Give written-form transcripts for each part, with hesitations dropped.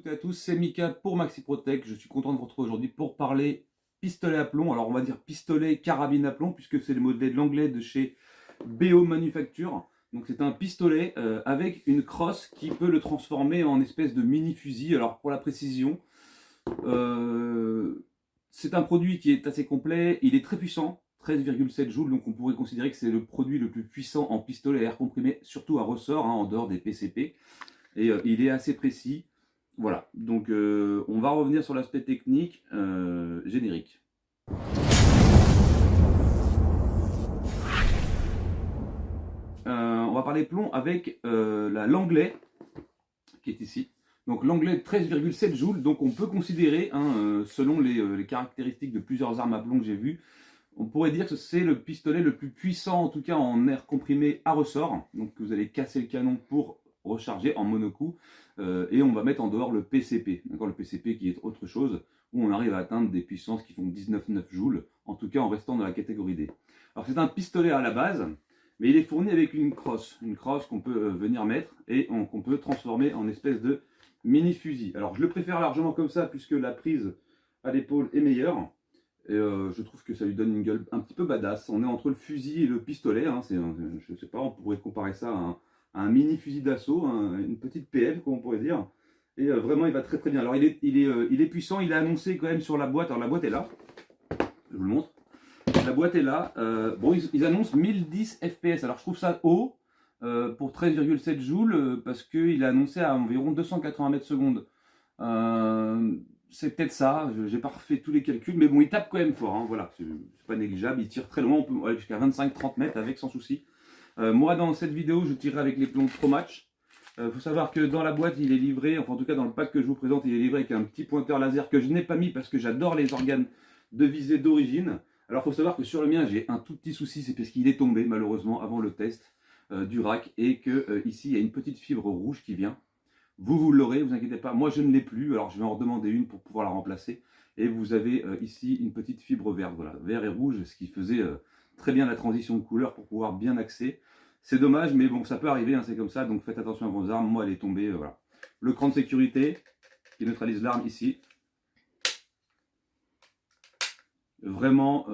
toutes et à tous, c'est Mika pour Maxi Protect. Je suis content de vous retrouver aujourd'hui pour parler pistolet à plomb. Alors on va dire pistolet carabine à plomb puisque c'est le modèle anglais de chez BO Manufacture. Donc c'est un pistolet avec une crosse qui peut le transformer en espèce de mini fusil. Alors pour la précision, c'est un produit qui est assez complet, il est très puissant. 13,7 joules, donc on pourrait considérer que c'est le produit le plus puissant en pistolet à air comprimé, surtout à ressort, en dehors des PCP. Et il est assez précis. Voilà, donc on va revenir sur l'aspect technique générique. On va parler plomb avec la Langley qui est ici. Donc l'Anglais 13,7 joules, donc on peut considérer, selon les caractéristiques de plusieurs armes à plomb que j'ai vues, on pourrait dire que c'est le pistolet le plus puissant, en tout cas en air comprimé à ressort. Donc vous allez casser le canon pour recharger en monocoup. Et on va mettre en dehors le PCP. D'accord, le PCP qui est autre chose, où on arrive à atteindre des puissances qui font 19,9 joules, en tout cas en restant dans la catégorie D. Alors c'est un pistolet à la base, mais il est fourni avec une crosse qu'on peut venir mettre et qu'on peut transformer en espèce de mini fusil. Alors je le préfère largement comme ça, puisque la prise à l'épaule est meilleure. Et je trouve que ça lui donne une gueule un petit peu badass. On est entre le fusil et le pistolet. Je sais pas, on pourrait comparer ça à un mini fusil d'assaut, une petite PL, comme on pourrait dire. Et vraiment, il va très très bien. Alors, il est puissant. Il est annoncé quand même sur la boîte. Alors, la boîte est là. Je vous le montre. La boîte est là. Bon, ils annoncent 1010 FPS. Alors, je trouve ça haut pour 13,7 joules parce qu'il est annoncé à environ 280 mètres secondes. C'est peut-être ça, j'ai pas refait tous les calculs, mais bon, il tape quand même fort, voilà, c'est pas négligeable, il tire très loin, on peut aller jusqu'à 25-30 mètres avec sans souci. Moi, dans cette vidéo, je tirerai avec les plombs Pro Match. Faut savoir que dans la boîte, il est livré, enfin en tout cas dans le pack que je vous présente, il est livré avec un petit pointeur laser que je n'ai pas mis parce que j'adore les organes de visée d'origine. Alors, faut savoir que sur le mien, j'ai un tout petit souci, c'est parce qu'il est tombé, malheureusement, avant le test du rack, et que ici, il y a une petite fibre rouge qui vient. Vous l'aurez, vous inquiétez pas. Moi, je ne l'ai plus, alors je vais en redemander une pour pouvoir la remplacer. Et vous avez ici une petite fibre verte, voilà, vert et rouge, ce qui faisait très bien la transition de couleur pour pouvoir bien axer. C'est dommage, mais bon, ça peut arriver, c'est comme ça, donc faites attention à vos armes. Moi, elle est tombée, voilà. Le cran de sécurité qui neutralise l'arme ici. Vraiment,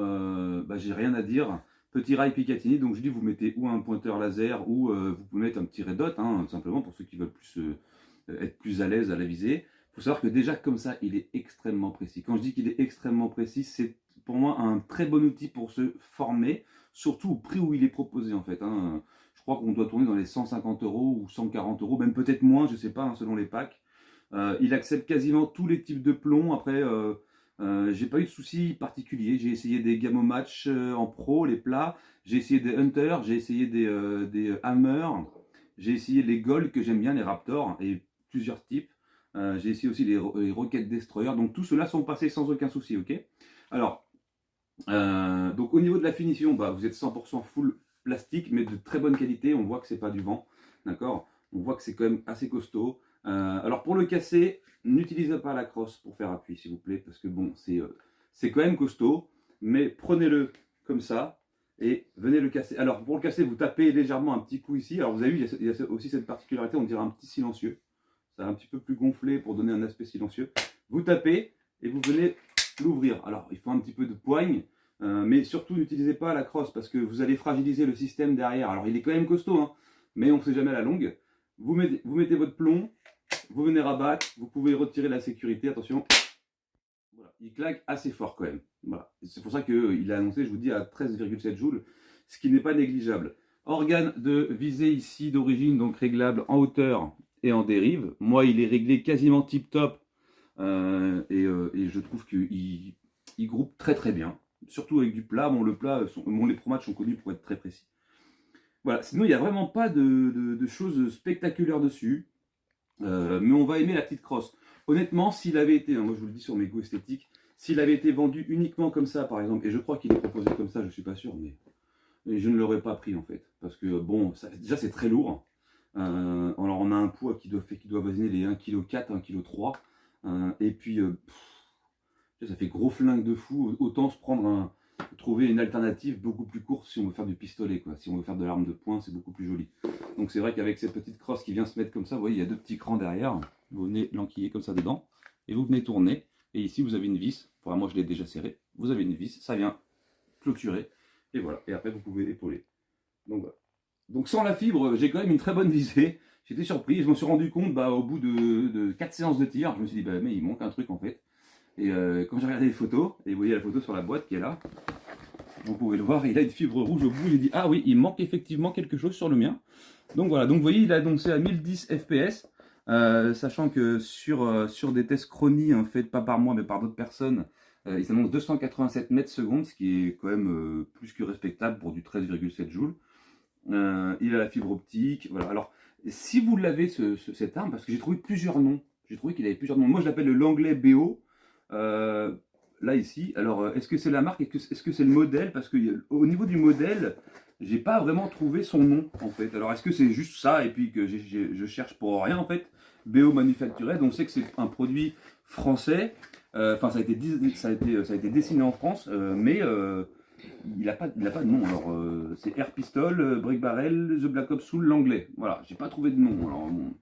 j'ai rien à dire. Petit rail Picatinny, donc je dis, vous mettez ou un pointeur laser, ou vous pouvez mettre un petit red dot, tout simplement, pour ceux qui veulent plus être plus à l'aise à la visée. Il faut savoir que déjà comme ça, il est extrêmement précis. Quand je dis qu'il est extrêmement précis, c'est pour moi un très bon outil pour se former, surtout au prix où il est proposé en fait. Je crois qu'on doit tourner dans les 150 € ou 140 €, même peut-être moins, je ne sais pas, selon les packs. Il accepte quasiment tous les types de plomb. Après, j'ai pas eu de soucis particuliers. J'ai essayé des Gamma Match en pro, les plats. J'ai essayé des Hunter, j'ai essayé des Hammer. J'ai essayé les Gold que j'aime bien, les Raptor, et plusieurs types. J'ai essayé aussi les Rocket Destroyer. Donc tout cela sont passés sans aucun souci, ok. Alors, donc au niveau de la finition, vous êtes 100% full plastique, mais de très bonne qualité. On voit que c'est pas du vent, d'accord. On voit que c'est quand même assez costaud. Alors pour le casser, n'utilisez pas la crosse pour faire appui, s'il vous plaît, parce que bon, c'est quand même costaud. Mais prenez-le comme ça et venez le casser. Alors pour le casser, vous tapez légèrement un petit coup ici. Alors vous avez vu, il y a aussi cette particularité, on dirait un petit silencieux. Ça a un petit peu plus gonflé pour donner un aspect silencieux. Vous tapez et vous venez l'ouvrir. Alors il faut un petit peu de poigne, mais surtout n'utilisez pas la crosse parce que vous allez fragiliser le système derrière. Alors il est quand même costaud, mais on ne sait jamais à la longue. Vous mettez votre plomb, vous venez rabattre, vous pouvez retirer la sécurité, attention. Voilà. Il claque assez fort quand même. Voilà. C'est pour ça qu'il a annoncé, je vous dis, à 13,7 joules, ce qui n'est pas négligeable. Organe de visée ici d'origine, donc réglable en hauteur et en dérive. Moi, il est réglé quasiment tip-top et je trouve qu'il groupe très très bien. Surtout avec du plat. Bon, le plat, les Pro Match sont connus pour être très précis. Voilà, sinon il n'y a vraiment pas de choses spectaculaires dessus. Mais on va aimer la petite crosse. Honnêtement, s'il avait été, moi je vous le dis sur mes goûts esthétiques, s'il avait été vendu uniquement comme ça par exemple, et je crois qu'il est proposé comme ça, je ne suis pas sûr, mais je ne l'aurais pas pris en fait. Parce que bon, déjà c'est très lourd. Alors on a un poids qui doit voisiner les 1,4 kg, 1,3 kg. Et puis, ça fait gros flingue de fou. Autant trouver une alternative beaucoup plus courte si on veut faire du pistolet, quoi. Si on veut faire de l'arme de poing, c'est beaucoup plus joli. Donc c'est vrai qu'avec cette petite crosse qui vient se mettre comme ça, vous voyez, il y a deux petits crans derrière. Vous venez l'enquiller comme ça dedans, et vous venez tourner. Et ici, vous avez une vis. Enfin, moi, je l'ai déjà serré. Vous avez une vis, ça vient clôturer. Et voilà. Et après, vous pouvez épauler. Donc voilà. Donc sans la fibre, j'ai quand même une très bonne visée. J'étais surpris. Je m'en suis rendu compte au bout de 4 séances de tir. Je me suis dit, bah, mais il manque un truc en fait. Et quand j'ai regardé les photos, et vous voyez la photo sur la boîte qui est là, vous pouvez le voir, il a une fibre rouge au bout. J'ai dit, ah oui, il manque effectivement quelque chose sur le mien. Donc voilà, donc vous voyez, il a donc c'est à 1010 fps, sachant que sur des tests chronie faits pas par moi mais par d'autres personnes, il s'annonce 287 mètres secondes, ce qui est quand même plus que respectable pour du 13,7 joules. Il a la fibre optique, voilà. Alors, si vous l'avez cette arme, parce que j'ai trouvé plusieurs noms, j'ai trouvé qu'il avait plusieurs noms. Moi, je l'appelle le Langlais BO. Là ici, alors est-ce que c'est la marque, est-ce que c'est le modèle? Parce qu'au niveau du modèle, j'ai pas vraiment trouvé son nom en fait. Alors est-ce que c'est juste ça et puis que je cherche pour rien en fait? BO Manufactured, on sait que c'est un produit français, enfin ça a été dessiné en France, mais il n'a pas de nom. Alors c'est Air Pistol, Brick Barrel, The Black Ops Soul, l'anglais. Voilà, j'ai pas trouvé de nom. Alors bon,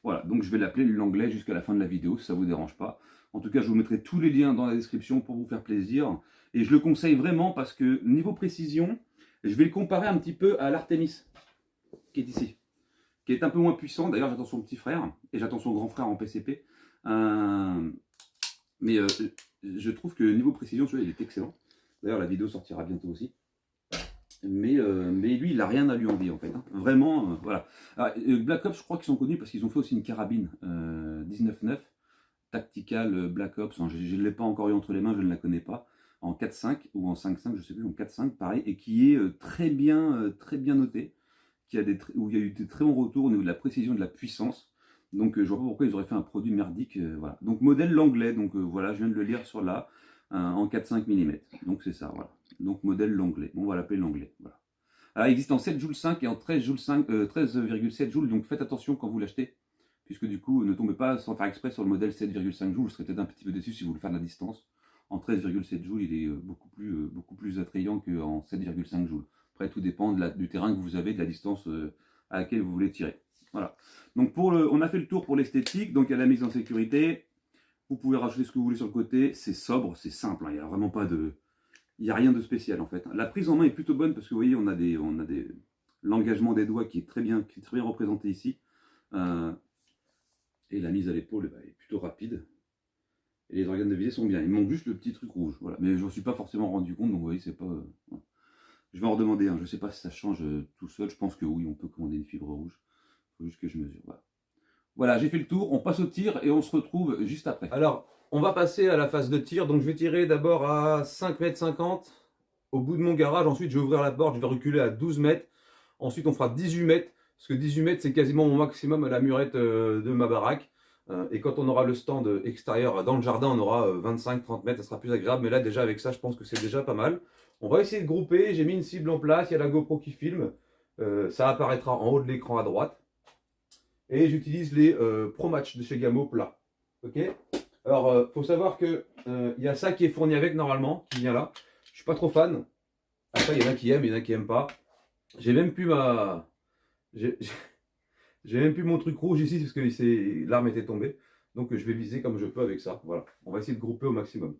voilà, donc je vais l'appeler l'anglais jusqu'à la fin de la vidéo si ça vous dérange pas. En tout cas, je vous mettrai tous les liens dans la description pour vous faire plaisir. Et je le conseille vraiment parce que niveau précision, je vais le comparer un petit peu à l'Artemis, qui est ici, qui est un peu moins puissant. D'ailleurs, j'attends son petit frère et j'attends son grand frère en PCP. Mais je trouve que niveau précision, celui-là, il est excellent. D'ailleurs, la vidéo sortira bientôt aussi. Mais lui, il n'a rien à lui envier en fait. Hein. Vraiment, voilà. Alors, Black Ops, je crois qu'ils sont connus parce qu'ils ont fait aussi une carabine 19.9. Tactical Black Ops, hein, je ne l'ai pas encore eu entre les mains, je ne la connais pas, en 4.5 ou en 5.5, je ne sais plus, en 4.5 pareil, et qui est très bien notée, où il y a eu des très bons retours au niveau de la précision et de la puissance. Donc je vois pas pourquoi ils auraient fait un produit merdique. Voilà. Donc modèle l'anglais, donc voilà, je viens de le lire sur là, en 4.5 mm. Donc c'est ça, voilà. Donc modèle l'anglais. Bon, on va l'appeler l'anglais. Voilà. Alors, il existe en 7 joules 5 et en 13,7 joules, donc faites attention quand vous l'achetez puisque du coup, ne tombez pas sans faire exprès sur le modèle 7,5 joules, vous serez peut-être un petit peu déçu si vous le faites à la distance. En 13,7 joules, il est beaucoup plus attrayant qu'en 7,5 joules. Après, tout dépend du terrain que vous avez, de la distance à laquelle vous voulez tirer. Voilà. Donc, on a fait le tour pour l'esthétique, donc il y a la mise en sécurité. Vous pouvez rajouter ce que vous voulez sur le côté, c'est sobre, c'est simple, hein. Il n'y a vraiment pas de... Il n'y a rien de spécial en fait. La prise en main est plutôt bonne parce que vous voyez, on a l'engagement des doigts qui est très bien représenté ici. Et la mise à l'épaule est plutôt rapide. Et les organes de visée sont bien. Il manque juste le petit truc rouge. Voilà. Mais je ne me suis pas forcément rendu compte, donc vous voyez, c'est pas. Voilà. Je vais en redemander un. Je ne sais pas si ça change tout seul. Je pense que oui, on peut commander une fibre rouge. Il faut juste que je mesure. Voilà, voilà, j'ai fait le tour. On passe au tir et on se retrouve juste après. Alors, on va passer à la phase de tir. Donc, je vais tirer d'abord à 5,50 m au bout de mon garage. Ensuite, je vais ouvrir la porte. Je vais reculer à 12 mètres. Ensuite, on fera 18 mètres. Parce que 18 mètres, c'est quasiment mon maximum à la murette de ma baraque. Et quand on aura le stand extérieur dans le jardin, on aura 25-30 mètres, ça sera plus agréable. Mais là, déjà, avec ça, je pense que c'est déjà pas mal. On va essayer de grouper. J'ai mis une cible en place. Il y a la GoPro qui filme. Ça apparaîtra en haut de l'écran à droite. Et j'utilise les Pro Match de chez Gamo plat. Ok. Alors, faut savoir que il y a ça qui est fourni avec normalement, qui vient là. Je suis pas trop fan. Après, il y en a qui aiment, il y en a qui aiment pas. J'ai même plus ma... J'ai même plus mon truc rouge ici parce que l'arme était tombée. Donc je vais viser comme je peux avec ça. Voilà. On va essayer de grouper au maximum.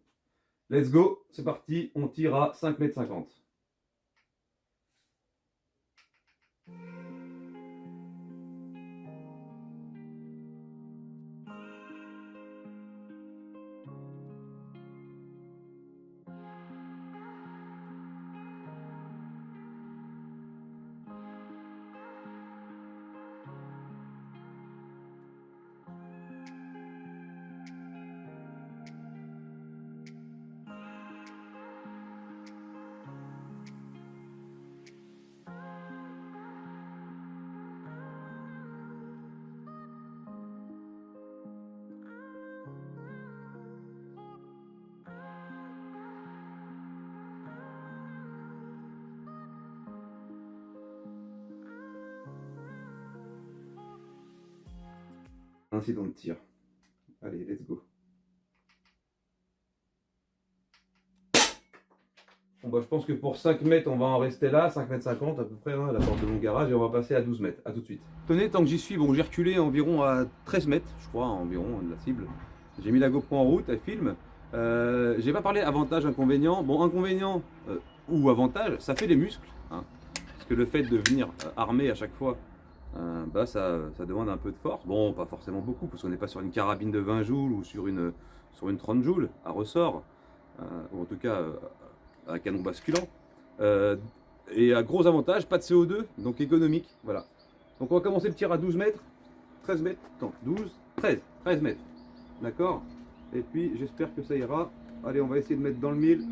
Let's go, c'est parti. On tire à 5,50 m. Ainsi dans le tir. Allez, let's go. Bon, bah, je pense que pour 5 mètres, on va en rester là, 5 mètres 50 à peu près, hein, la porte de mon garage, et on va passer à 12 mètres. À tout de suite. Tenez, tant que j'y suis, bon, j'ai reculé environ à 13 mètres, je crois, environ, de la cible. J'ai mis la GoPro en route, elle filme. J'ai pas parlé avantage, inconvénient. Bon, inconvénient ou avantage, ça fait des muscles. Hein, parce que le fait de venir armé à chaque fois, bah, ça demande un peu de force. Bon, pas forcément beaucoup, parce qu'on n'est pas sur une carabine de 20 joules ou sur une 30 joules à ressort. Ou en tout cas à canon basculant. Et à gros avantage, pas de CO2, donc économique. Voilà. Donc on va commencer le tir à 12 mètres, 13 mètres, non, 12, 13 mètres. D'accord. Et puis j'espère que ça ira. Allez, on va essayer de mettre dans le mille.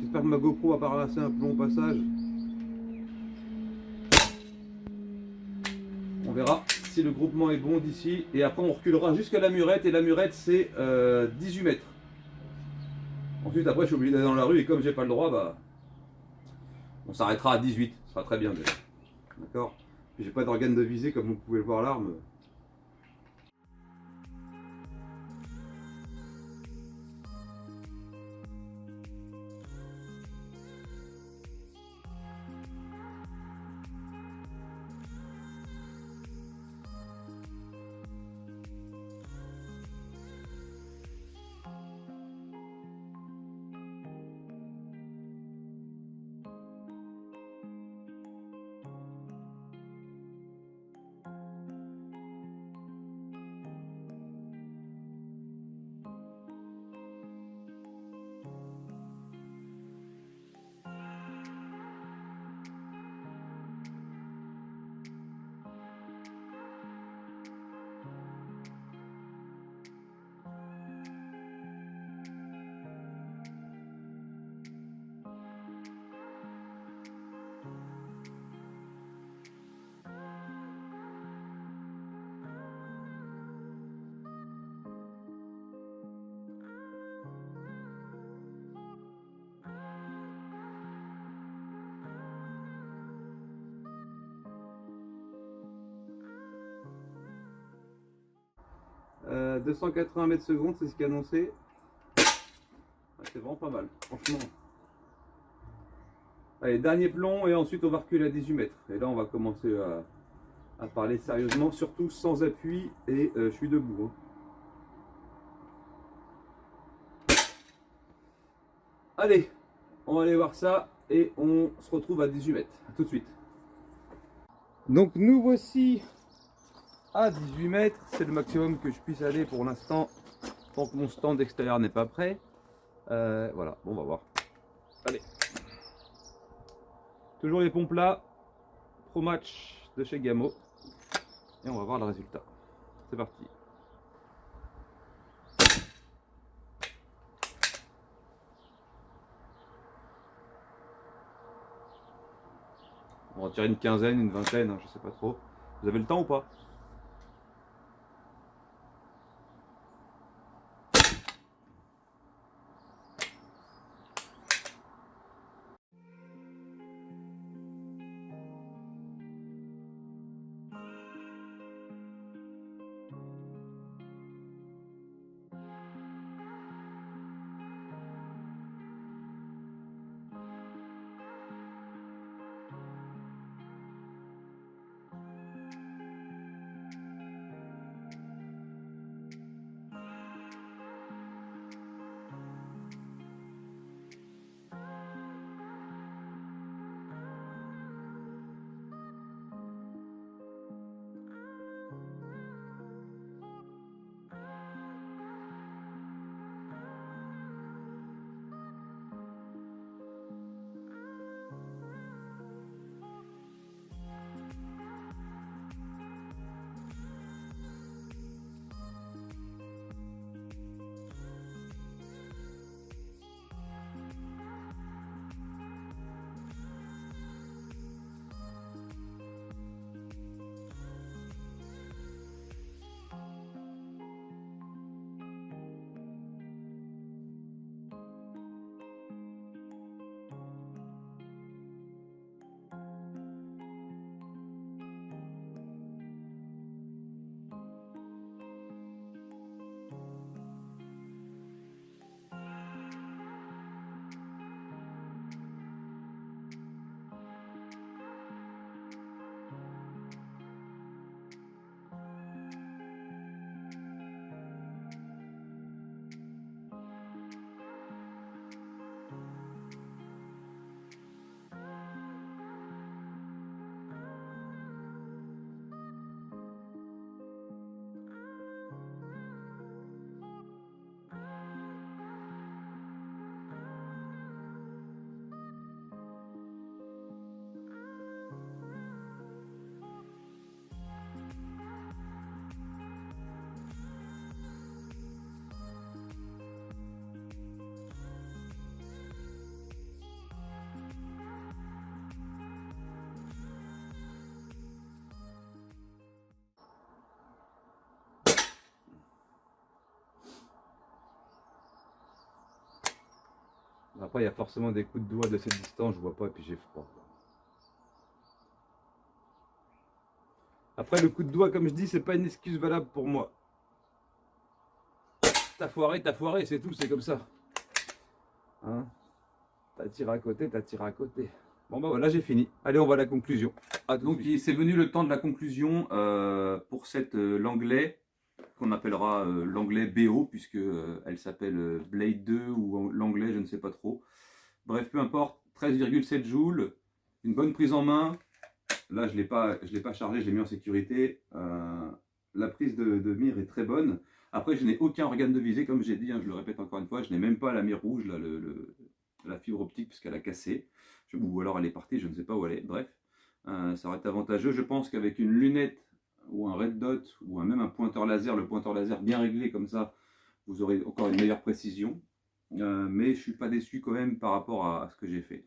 J'espère que ma GoPro va pas ramasser un plomb au passage. On verra si le groupement est bon d'ici. Et après on reculera jusqu'à la murette. Et la murette c'est 18 mètres. Ensuite après je suis obligé d'aller dans la rue et comme j'ai pas le droit, bah on s'arrêtera à 18. Ce sera très bien déjà. D'accord. Puis j'ai pas d'organe de visée comme vous pouvez le voir l'arme. Euh, 280 mètres secondes, c'est ce qui est annoncé. C'est vraiment pas mal, franchement. Allez, dernier plomb et ensuite on va reculer à 18 mètres. Et là on va commencer à parler sérieusement, surtout sans appui et je suis debout. Hein. Allez, on va aller voir ça et on se retrouve à 18 mètres. A tout de suite. Donc nous voici à 18 mètres. C'est le maximum que je puisse aller pour l'instant, tant que mon stand extérieur n'est pas prêt. Voilà, bon on va voir. Allez. Toujours les pompes là, Pro Match de chez Gamo. Et on va voir le résultat. C'est parti. On va en tirer une quinzaine, une vingtaine, hein, je sais pas trop. Vous avez le temps ou pas? Après, il y a forcément des coups de doigt de cette distance, je vois pas, et puis j'ai froid. Après, le coup de doigt, comme je dis, c'est pas une excuse valable pour moi. T'as foiré, c'est tout, c'est comme ça. Hein, t'as tiré à côté, t'as tiré à côté. Bon bah voilà, j'ai fini. Allez, on va à la conclusion. Donc c'est venu le temps de la conclusion pour cette l'anglais qu'on appellera l'anglais BO, puisque elle s'appelle Blade 2 ou l'anglais, je ne sais pas trop. Bref, peu importe, 13,7 joules, une bonne prise en main. Là, je l'ai pas chargé, je l'ai mis en sécurité. La prise de mire est très bonne. Après, je n'ai aucun organe de visée, comme j'ai dit, hein, je le répète encore une fois, je n'ai même pas la mire rouge, là, la fibre optique, puisqu'elle a cassé. Ou alors elle est partie, je ne sais pas où elle est. Bref, ça aurait été avantageux. Je pense qu'avec une lunette ou un red dot, ou même un pointeur laser, le pointeur laser bien réglé comme ça, vous aurez encore une meilleure précision. Mais je ne suis pas déçu quand même par rapport à ce que j'ai fait.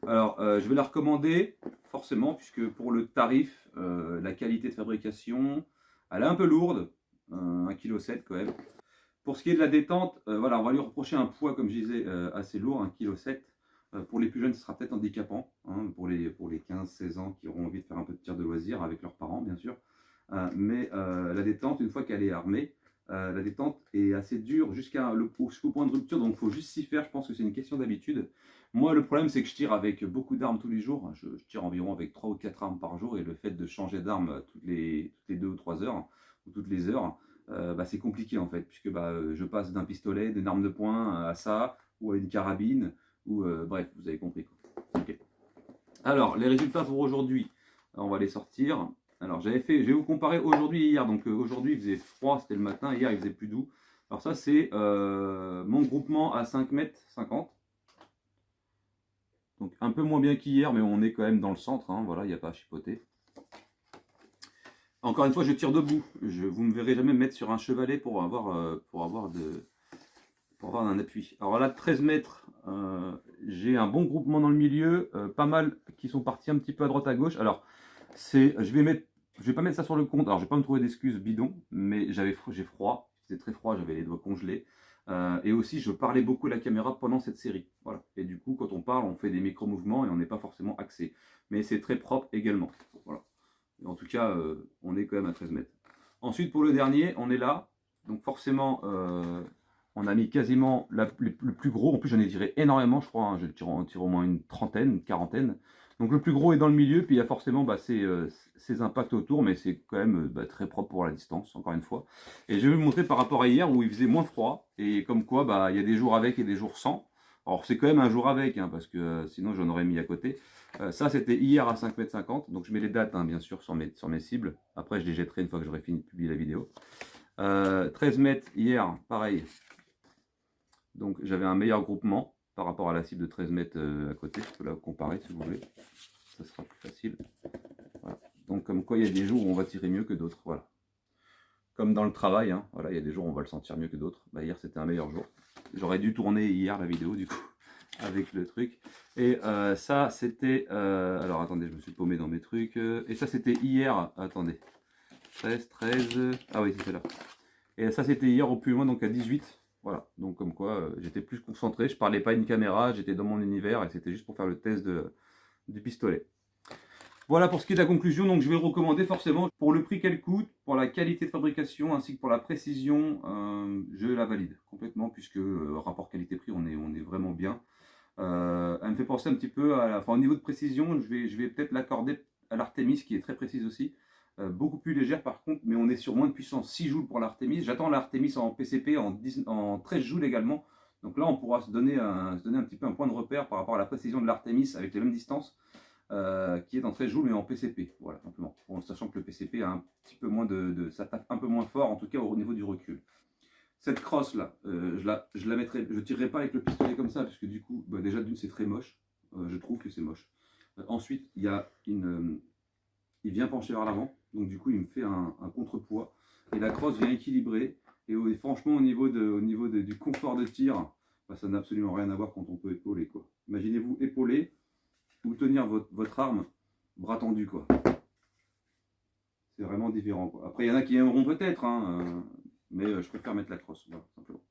Alors, je vais la recommander, forcément, puisque pour le tarif, la qualité de fabrication, elle est un peu lourde, 1,7 kg quand même. Pour ce qui est de la détente, voilà, on va lui reprocher un poids, comme je disais, assez lourd, 1,7 kg. Pour les plus jeunes, ce sera peut-être handicapant, hein, pour les 15-16 ans qui auront envie de faire un peu de tir de loisir avec leurs parents, bien sûr. Mais la détente, une fois qu'elle est armée, la détente est assez dure jusqu'au point de rupture, donc il faut juste s'y faire. Je pense que c'est une question d'habitude. Moi, le problème, c'est que je tire avec beaucoup d'armes tous les jours. Je tire environ avec 3 ou 4 armes par jour, et le fait de changer d'arme toutes les 2 ou 3 heures, ou toutes les heures, c'est compliqué en fait, puisque je passe d'un pistolet, d'une arme de poing à ça, ou à une carabine, ou bref, vous avez compris. Okay. Alors, les résultats pour aujourd'hui, on va les sortir. Alors, je vais vous comparer aujourd'hui et hier. Donc, aujourd'hui, il faisait froid, c'était le matin. Hier, il faisait plus doux. Alors, ça, c'est mon groupement à 5,50 m. Donc, un peu moins bien qu'hier, mais on est quand même dans le centre. Hein, voilà, il n'y a pas à chipoter. Encore une fois, je tire debout. Vous ne me verrez jamais me mettre sur un chevalet pour avoir un appui. Alors là, 13 mètres, j'ai un bon groupement dans le milieu, pas mal qui sont partis un petit peu à droite à gauche. Alors, je vais pas mettre ça sur le compte. Alors, je vais pas me trouver d'excuses bidon, mais j'ai froid, c'était très froid, j'avais les doigts congelés. Et aussi, je parlais beaucoup à la caméra pendant cette série. Voilà. Et du coup, quand on parle, on fait des micro-mouvements et on n'est pas forcément axé. Mais c'est très propre également. Voilà. En tout cas, on est quand même à 13 mètres. Ensuite, pour le dernier, on est là. Donc forcément, on a mis quasiment le plus gros. En plus, j'en ai tiré énormément, je crois. Hein. Je tire au moins une trentaine, une quarantaine. Donc le plus gros est dans le milieu. Puis il y a forcément ces impacts autour. Mais c'est quand même très propre pour la distance, encore une fois. Et je vais vous montrer par rapport à hier où il faisait moins froid. Et comme quoi, il y a des jours avec et des jours sans. Alors c'est quand même un jour avec, hein, parce que sinon j'en aurais mis à côté. Ça c'était hier à 5,50 m. Donc je mets les dates, hein, bien sûr, sur mes cibles. Après je les jetterai une fois que j'aurai fini de publier la vidéo. 13 mètres hier, pareil. Donc j'avais un meilleur groupement par rapport à la cible de 13 mètres à côté. Je peux la comparer si vous voulez. Ça sera plus facile. Voilà. Donc comme quoi il y a des jours où on va tirer mieux que d'autres. Voilà. Comme dans le travail, hein. Voilà, il y a des jours où on va le sentir mieux que d'autres. Hier c'était un meilleur jour. J'aurais dû tourner hier la vidéo du coup avec le truc. Et ça c'était... alors attendez, je me suis paumé dans mes trucs. Et ça c'était hier. Attendez. 13. Ah oui, c'est celle-là. Et ça c'était hier au plus loin, donc à 18. Voilà, donc comme quoi j'étais plus concentré, je parlais pas à une caméra, j'étais dans mon univers et c'était juste pour faire le test du pistolet. Voilà pour ce qui est de la conclusion, donc je vais le recommander forcément. Pour le prix qu'elle coûte, pour la qualité de fabrication ainsi que pour la précision, je la valide complètement puisque rapport qualité-prix on est vraiment bien. Elle me fait penser un petit peu au niveau de précision, je vais peut-être l'accorder à l'Artemis qui est très précise aussi. Beaucoup plus légère par contre, mais on est sur moins de puissance, 6 joules pour l'Artemis. J'attends l'Artemis en PCP en 13 joules également. Donc là, on pourra se donner un petit peu un point de repère par rapport à la précision de l'Artemis avec les mêmes distances, qui est en 13 joules mais en PCP. Voilà, simplement. En sachant que le PCP a un petit peu moins ça tape un peu moins fort, en tout cas au niveau du recul. Cette crosse là, je tirerai pas avec le pistolet comme ça, parce que du coup, déjà d'une c'est très moche. Je trouve que c'est moche. Ensuite, il vient pencher vers l'avant. Donc du coup, il me fait un contrepoids. Et la crosse vient équilibrer. Et franchement, au niveau du confort de tir, ça n'a absolument rien à voir quand on peut épauler. Imaginez-vous épauler ou tenir votre arme bras tendu. C'est vraiment différent. Après, il y en a qui aimeront peut-être, hein, mais je préfère mettre la crosse. Voilà, simplement.